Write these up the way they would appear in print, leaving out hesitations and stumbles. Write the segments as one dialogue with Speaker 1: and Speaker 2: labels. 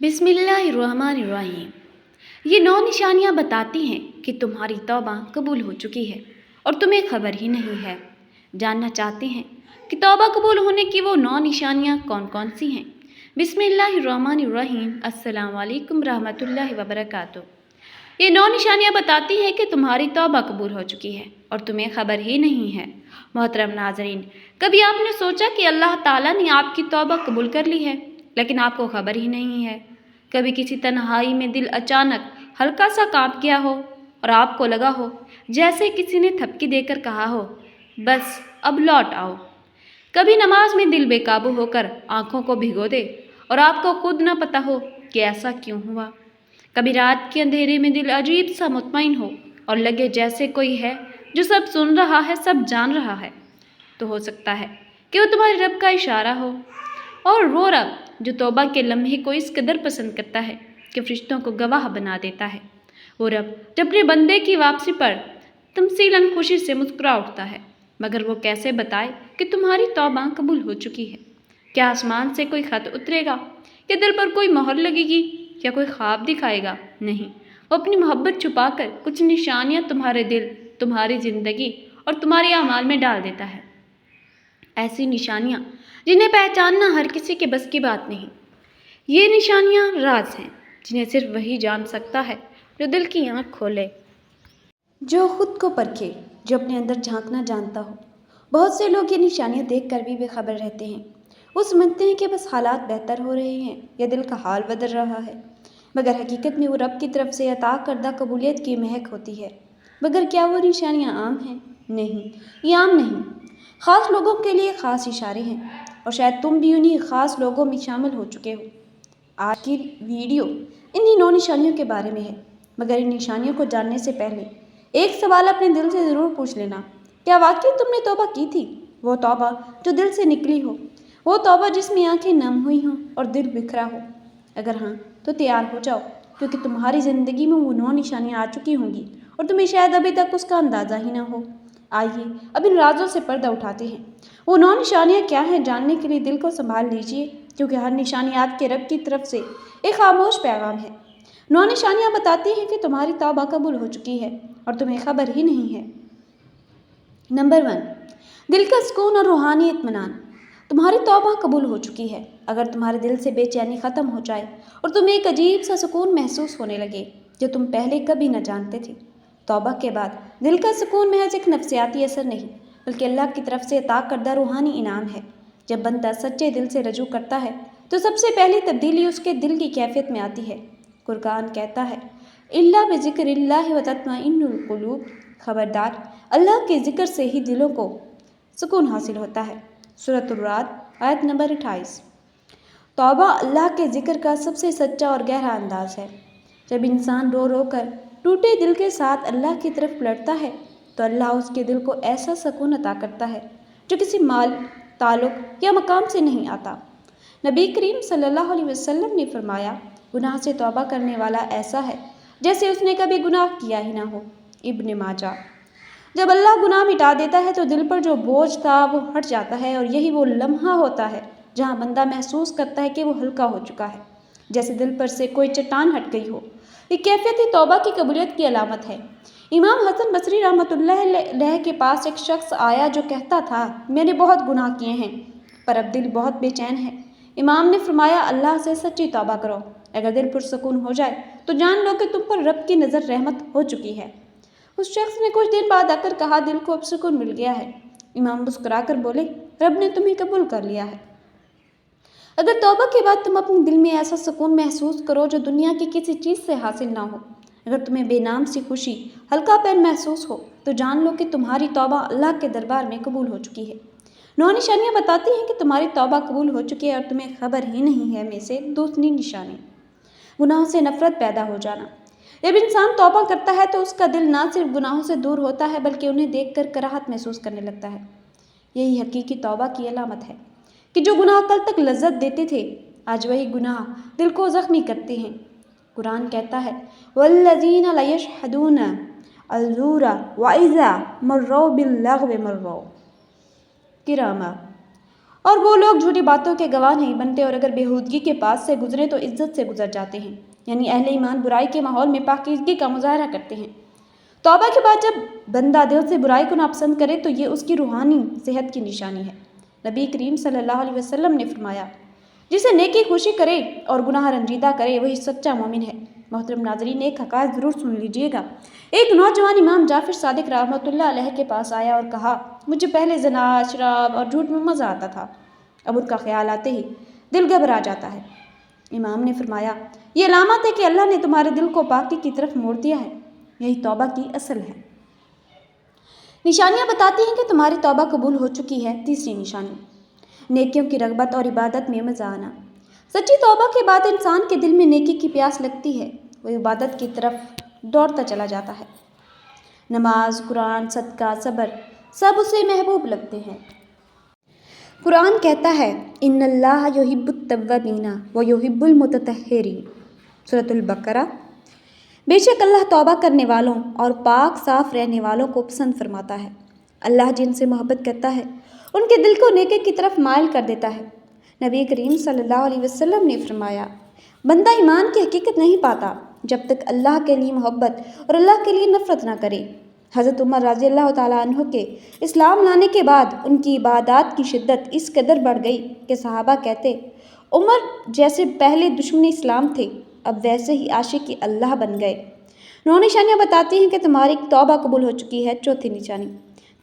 Speaker 1: بسم اللہ الرحمن الرحیم۔ یہ 9 نشانیاں بتاتی ہیں کہ تمہاری توبہ قبول ہو چکی ہے اور تمہیں خبر ہی نہیں ہے۔ جاننا چاہتے ہیں کہ توبہ قبول ہونے کی وہ 9 نشانیاں کون کون سی ہیں؟ بسم اللہ الرحمن الرحیم۔ السلام علیکم رحمۃ اللہ وبرکاتہ۔ یہ 9 نشانیاں بتاتی ہیں کہ تمہاری توبہ قبول ہو چکی ہے اور تمہیں خبر ہی نہیں ہے۔ محترم ناظرین، کبھی آپ نے سوچا کہ اللہ تعالیٰ نے آپ کی توبہ قبول کر لی ہے لیکن آپ کو خبر ہی نہیں ہے؟ کبھی کسی تنہائی میں دل اچانک ہلکا سا کانپ گیا ہو اور آپ کو لگا ہو جیسے کسی نے تھپکی دے کر کہا ہو بس اب لوٹ آؤ۔ کبھی نماز میں دل بے قابو ہو کر آنکھوں کو بھگو دے اور آپ کو خود نہ پتہ ہو کہ ایسا کیوں ہوا۔ کبھی رات کے اندھیرے میں دل عجیب سا مطمئن ہو اور لگے جیسے کوئی ہے جو سب سن رہا ہے، سب جان رہا ہے۔ تو ہو سکتا ہے کہ وہ تمہارے رب کا اشارہ ہو، اور وہ رب جو توبہ کے لمحے کو اس قدر پسند کرتا ہے کہ فرشتوں کو گواہ بنا دیتا ہے۔ وہ رب جب اپنے بندے کی واپسی پر تمثیلاً خوشی سے مسکرا اٹھتا ہے، مگر وہ کیسے بتائے کہ تمہاری توبہ قبول ہو چکی ہے؟ کیا آسمان سے کوئی خط اترے گا؟ کیا دل پر کوئی مہر لگے گی؟ یا کوئی خواب دکھائے گا؟ نہیں، وہ اپنی محبت چھپا کر کچھ نشانیاں تمہارے دل، تمہاری زندگی اور تمہارے اعمال میں ڈال دیتا ہے۔ ایسی نشانیاں جنہیں پہچاننا ہر کسی کے بس کی بات نہیں۔ یہ نشانیاں راز ہیں جنہیں صرف وہی جان سکتا ہے جو دل کی آنکھ کھولے، جو خود کو پرکھے، جو اپنے اندر جھانکنا جانتا ہو۔ بہت سے لوگ یہ نشانیاں دیکھ کر بھی بے خبر رہتے ہیں۔ وہ سمجھتے ہیں کہ بس حالات بہتر ہو رہے ہیں یا دل کا حال بدل رہا ہے، مگر حقیقت میں وہ رب کی طرف سے عطا کردہ قبولیت کی مہک ہوتی ہے۔ مگر کیا وہ نشانیاں عام ہیں؟ نہیں، یہ عام نہیں۔ خاص لوگوں کے لیے خاص اشارے ہیں، اور شاید تم بھی انہی خاص لوگوں میں شامل ہو چکے ہو۔ آج کی ویڈیو انہی 9 نشانیوں کے بارے میں ہے، مگر ان نشانیوں کو جاننے سے پہلے ایک سوال اپنے دل سے ضرور پوچھ لینا۔ کیا واقعی تم نے توبہ کی تھی؟ وہ توبہ جو دل سے نکلی ہو، وہ توبہ جس میں آنکھیں نم ہوئی ہوں اور دل بکھرا ہو؟ اگر ہاں تو تیار ہو جاؤ، کیونکہ تمہاری زندگی میں وہ 9 نشانیاں آ چکی ہوں گی اور تمہیں شاید ابھی تک اس کا اندازہ ہی نہ ہو۔ آئیے اب ان رازوں سے پردہ اٹھاتے ہیں۔ وہ 9 نشانیاں کیا ہیں جاننے کے لیے دل کو سنبھال لیجیے، کیونکہ ہر نشانی آپ کے رب کی طرف سے ایک خاموش پیغام ہے۔ 9 نشانیاں بتاتی ہیں کہ تمہاری توبہ قبول ہو چکی ہے اور تمہیں خبر ہی نہیں ہے۔ نمبر 1، دل کا سکون اور روحانی اطمینان۔ تمہاری توبہ قبول ہو چکی ہے اگر تمہارے دل سے بے چینی ختم ہو جائے اور تمہیں ایک عجیب سا سکون محسوس ہونے لگے جو تم پہلے کبھی نہ جانتے تھے۔ توبہ کے بعد دل کا سکون محض ایک نفسیاتی اثر نہیں، بلکہ اللہ کی طرف سے عطا کردہ روحانی انعام ہے۔ جب بندہ سچے دل سے رجوع کرتا ہے تو سب سے پہلی تبدیلی اس کے دل کی کیفیت میں آتی ہے۔ قرآن کہتا ہے الا بذکر اللہ وتطمئن القلوب، خبردار اللہ کے ذکر سے ہی دلوں کو سکون حاصل ہوتا ہے۔ سورۃ الرعد آیت نمبر 28۔ توبہ اللہ کے ذکر کا سب سے سچا اور گہرا انداز ہے۔ جب انسان رو رو کر ٹوٹے دل کے ساتھ اللہ کی طرف پلٹتا ہے تو اللہ اس کے دل کو ایسا سکون عطا کرتا ہے جو کسی مال، تعلق یا مقام سے نہیں آتا۔ نبی کریم صلی اللہ علیہ وسلم نے فرمایا، گناہ سے توبہ کرنے والا ایسا ہے جیسے اس نے کبھی گناہ کیا ہی نہ ہو۔ ابن ماجہ۔ جب اللہ گناہ مٹا دیتا ہے تو دل پر جو بوجھ تھا وہ ہٹ جاتا ہے، اور یہی وہ لمحہ ہوتا ہے جہاں بندہ محسوس کرتا ہے کہ وہ ہلکا ہو چکا ہے، جیسے دل پر سے کوئی چٹان ہٹ گئی ہو۔ یہ کیفیت ہی توبہ کی قبولیت کی علامت ہے۔ امام حسن بصری رحمۃ اللہ علیہ کے پاس ایک شخص آیا جو کہتا تھا، میں نے بہت گناہ کیے ہیں پر اب دل بہت بے چین ہے۔ امام نے فرمایا، اللہ سے سچی توبہ کرو، اگر دل پرسکون ہو جائے تو جان لو کہ تم پر رب کی نظر رحمت ہو چکی ہے۔ اس شخص نے کچھ دن بعد آ کر کہا، دل کو اب سکون مل گیا ہے۔ امام مسکرا کر بولے، رب نے تمہیں قبول کر لیا ہے۔ اگر توبہ کے بعد تم اپنے دل میں ایسا سکون محسوس کرو جو دنیا کی کسی چیز سے حاصل نہ ہو، اگر تمہیں بے نام سی خوشی، ہلکا پن محسوس ہو، تو جان لو کہ تمہاری توبہ اللہ کے دربار میں قبول ہو چکی ہے۔ 9 نشانیاں بتاتی ہیں کہ تمہاری توبہ قبول ہو چکی ہے اور تمہیں خبر ہی نہیں ہے۔ میں سے دوسری نشانی، گناہوں سے نفرت پیدا ہو جانا۔ جب انسان توبہ کرتا ہے تو اس کا دل نہ صرف گناہوں سے دور ہوتا ہے بلکہ انہیں دیکھ کر کراہت محسوس کرنے لگتا ہے۔ یہی حقیقی توبہ کی علامت ہے کہ جو گناہ کل تک لذت دیتے تھے آج وہی گناہ دل کو زخمی کرتے ہیں۔ قرآن کہتا ہے والذین لیشہدون الزور واذا مروا باللغو مروا کراما۔ اور وہ لوگ جھوٹی باتوں کے گواہ نہیں بنتے اور اگر بےہودگی کے پاس سے گزرے تو عزت سے گزر جاتے ہیں، یعنی اہل ایمان برائی کے ماحول میں پاکیزگی کا مظاہرہ کرتے ہیں۔ توبہ کے بعد جب بندہ دل سے برائی کو ناپسند کرے تو یہ اس کی روحانی صحت کی نشانی ہے۔ نبی کریم صلی اللہ علیہ وسلم نے فرمایا، جسے نیکی خوشی کرے اور گناہ رنجیدہ کرے وہی سچا مومن ہے۔ محترم ناظرین، ایک حکایت ضرور سن لیجئے گا۔ ایک نوجوان امام جعفر صادق رحمۃ اللہ علیہ کے پاس آیا اور کہا، مجھے پہلے زنا، شراب اور جھوٹ میں مزہ آتا تھا، اب ان کا خیال آتے ہی دل گھبرا جاتا ہے۔ امام نے فرمایا، یہ علامت ہے کہ اللہ نے تمہارے دل کو پاکی کی طرف موڑ دیا ہے، یہی توبہ کی اصل ہے۔ نشانیاں بتاتی ہیں کہ تمہاری توبہ قبول ہو چکی ہے۔ تیسری نشانی، نیکیوں کی رغبت اور عبادت میں مزہ آنا۔ سچی توبہ کے بعد انسان کے دل میں نیکی کی پیاس لگتی ہے، وہ عبادت کی طرف دوڑتا چلا جاتا ہے۔ نماز، قرآن، صدقہ، صبر سب اسے محبوب لگتے ہیں۔ قرآن کہتا ہے، ان اللہ یحب التوابین ویحب المتطہرین، سورۃ البقرہ۔ بے شک اللہ توبہ کرنے والوں اور پاک صاف رہنے والوں کو پسند فرماتا ہے۔ اللہ جن سے محبت کرتا ہے ان کے دل کو نیکی کی طرف مائل کر دیتا ہے۔ نبی کریم صلی اللہ علیہ وسلم نے فرمایا، بندہ ایمان کی حقیقت نہیں پاتا جب تک اللہ کے لیے محبت اور اللہ کے لیے نفرت نہ کرے۔ حضرت عمر رضی اللہ تعالیٰ عنہ کے اسلام لانے کے بعد ان کی عبادات کی شدت اس قدر بڑھ گئی کہ صحابہ کہتے، عمر جیسے پہلے دشمن اسلام تھے اب ویسے ہی عاشق اللہ بن گئے۔ 9 نشانیاں بتاتی ہیں کہ تمہاری توبہ قبول ہو چکی ہے۔ چوتھی نشانی،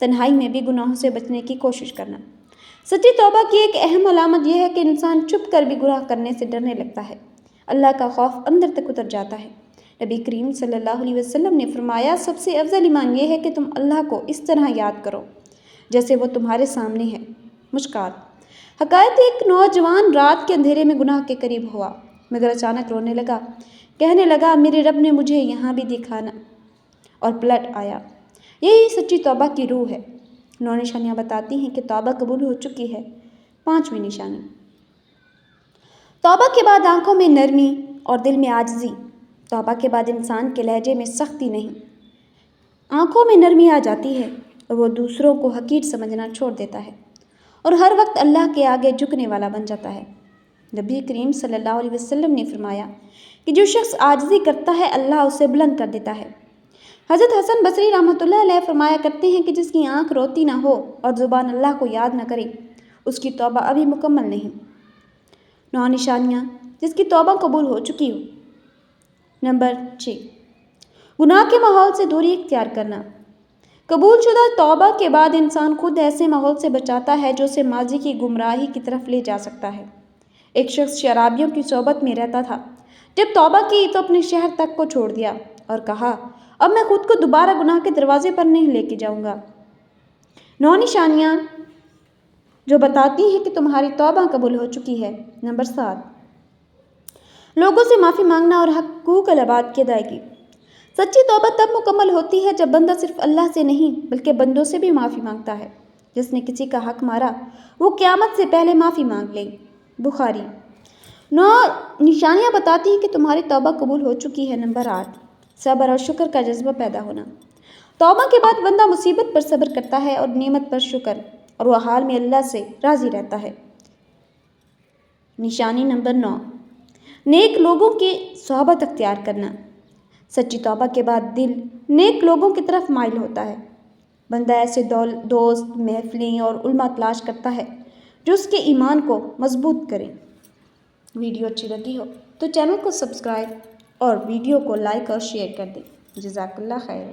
Speaker 1: تنہائی میں بھی گناہوں سے بچنے کی کوشش کرنا۔ سچی توبہ کی ایک اہم علامت یہ ہے کہ انسان چھپ کر بھی گناہ کرنے سے ڈرنے لگتا ہے، اللہ کا خوف اندر تک اتر جاتا ہے۔ نبی کریم صلی اللہ علیہ وسلم نے فرمایا، سب سے افضل ایمان یہ ہے کہ تم اللہ کو اس طرح یاد کرو جیسے وہ تمہارے سامنے ہے۔ مشکات۔ حکایت، ایک نوجوان رات کے اندھیرے میں گناہ کے قریب ہوا مگر اچانک رونے لگا، کہنے لگا، میرے رب نے مجھے یہاں بھی دکھانا، اور پلٹ آیا۔ یہی سچی توبہ کی روح ہے۔ 9 نشانیاں بتاتی ہیں کہ توبہ قبول ہو چکی ہے۔ 5ویں نشانی، توبہ کے بعد آنکھوں میں نرمی اور دل میں عاجزی۔ توبہ کے بعد انسان کے لہجے میں سختی نہیں، آنکھوں میں نرمی آ جاتی ہے اور وہ دوسروں کو حقیر سمجھنا چھوڑ دیتا ہے اور ہر وقت اللہ کے آگے جھکنے والا بن جاتا ہے۔ نبی کریم صلی اللہ علیہ وسلم نے فرمایا کہ جو شخص عاجزی کرتا ہے اللہ اسے بلند کر دیتا ہے۔ حضرت حسن بصری رحمۃ اللہ علیہ فرمایا کرتے ہیں کہ جس کی آنکھ روتی نہ ہو اور زبان اللہ کو یاد نہ کرے اس کی توبہ ابھی مکمل نہیں۔ 9 نشانیاں جس کی توبہ قبول ہو چکی ہو۔ نمبر 6، گناہ کے ماحول سے دوری اختیار کرنا۔ قبول شدہ توبہ کے بعد انسان خود ایسے ماحول سے بچاتا ہے جو اسے ماضی کی گمراہی کی طرف لے جا سکتا ہے۔ ایک شخص شرابیوں کی صحبت میں رہتا تھا، جب توبہ کی تو اپنے شہر تک کو چھوڑ دیا اور کہا، اب میں خود کو دوبارہ گناہ کے دروازے پر نہیں لے کے جاؤں گا۔ 9 نشانیاں جو بتاتی ہیں کہ تمہاری توبہ قبول ہو چکی ہے۔ نمبر 7، لوگوں سے معافی مانگنا اور حقوق العباد کی ادائیگی۔ سچی توبہ تب مکمل ہوتی ہے جب بندہ صرف اللہ سے نہیں بلکہ بندوں سے بھی معافی مانگتا ہے۔ جس نے کسی کا حق مارا وہ قیامت سے پہلے معافی مانگ لے۔ بخاری۔ 9 نشانیاں بتاتی ہیں کہ تمہاری توبہ قبول ہو چکی ہے۔ نمبر 8، صبر اور شکر کا جذبہ پیدا ہونا۔ توبہ کے بعد بندہ مصیبت پر صبر کرتا ہے اور نعمت پر شکر، اور وہ حال میں اللہ سے راضی رہتا ہے۔ نشانی نمبر 9، نیک لوگوں کی صحبت اختیار کرنا۔ سچی توبہ کے بعد دل نیک لوگوں کی طرف مائل ہوتا ہے۔ بندہ ایسے دوست، محفلیں اور علماء تلاش کرتا ہے جو اس کے ایمان کو مضبوط کریں۔ ویڈیو اچھی لگی ہو تو چینل کو سبسکرائب اور ویڈیو کو لائک اور شیئر کر دیں۔ جزاک اللہ خیر۔